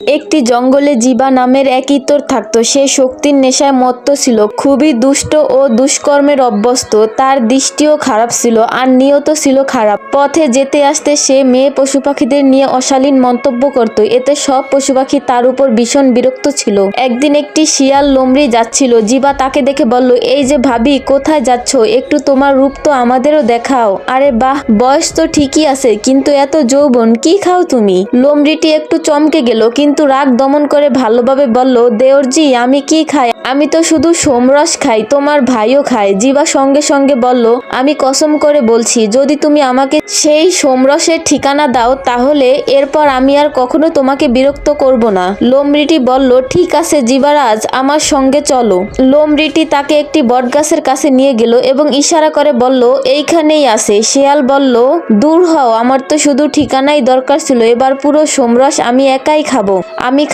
একটি জঙ্গলে জিবা নামের এক ইতর থাকতো। সে শক্তির নেশায় মত্ত ছিল, খুবই দুষ্ট ও দুষ্কর্মের অভ্যস্ত। তার দৃষ্টিও খারাপ ছিল আর নিয়ত ছিল খারাপ। পথে যেতে আসতে সে মেয়ে পশু পাখিদের নিয়ে অশালীন মন্তব্য করত। এতে সব পশু পাখি তার উপর ভীষণ বিরক্ত ছিল। একদিন একটি শিয়াল লোমড়ি যাচ্ছিল। জিবা তাকে দেখে বলল, এই যে ভাবি, কোথায় যাচ্ছ? একটু তোমার রূপ তো আমাদেরও দেখাও। আরে বাহ, বয়স তো ঠিকই আছে, কিন্তু এত যৌবন, কি খাও তুমি? লোমড়িটি একটু চমকে গেল, কিন্তু রাগ দমন করে ভালোভাবে বলল, দেওরজি, আমি কি খাই? আমি তো শুধু সোমরস খাই, তোমার ভাইও খায়। জিবা সঙ্গে সঙ্গে বলল, আমি কসম করে বলছি, যদি তুমি আমাকে সেই সোমরসের ঠিকানা দাও, তাহলে এরপর আমি আর কখনো তোমাকে বিরক্ত করব না। লোমড়িটি বলল, ঠিক আছে জিবারাজ, আমার সঙ্গে চলো। লোমড়িটি তাকে একটি বটগাছের কাছে নিয়ে গেল এবং ইশারা করে বলল, এইখানেই আছে। শিয়াল বলল, দূর হও, আমার তো শুধু ঠিকানাই দরকার ছিল, এবার পুরো সোমরস আমি একাই খাবো। আমি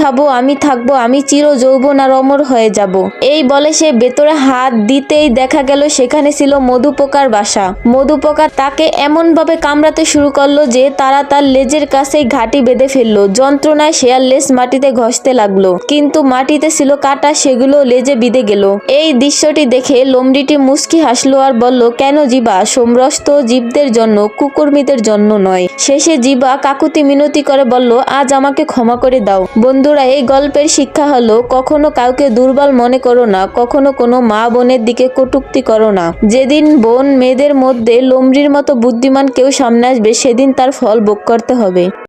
থাকবো, আমি চির যৌবন আর অমর হয়ে যাব। এই বলে সে ভেতরে হাত দিতেই দেখা গেল সেখানে ছিল মধুপোকার বাসা। মধুপোকা তাকে এমন ভাবে কামড়াতে শুরু করলো যে তারা তার লেজের কাছেই ঘাঁটি বেঁধে ফেললো। যন্ত্রণায় সে আর লেজ মাটিতে ঘষতে লাগলো, কিন্তু মাটিতে ছিল কাঁটা, সেগুলো লেজে বিঁধে গেল। এই দৃশ্যটি দেখে লোমড়িটি মুচকি হাসলো আর বলল, কেন জিবা, সোমরস তো জীবদের জন্য, কুকুরমিদের জন্য নয়। শেষে জিবা কাকুতি মিনতি করে বলল, আজ আমাকে ক্ষমা করে দাও। বন্ধুরা, এই গল্পের শিক্ষা হলো, কখনো কাউকে দুর্বল মনে করো না, কখনো কোনো মা বোনের দিকে কটূক্তি করো না। যেদিন বোন মেয়েদের মধ্যে লোমড়ির মতো বুদ্ধিমান কেউ সামনে আসবে, সেদিন তার ফল ভোগ করতে হবে।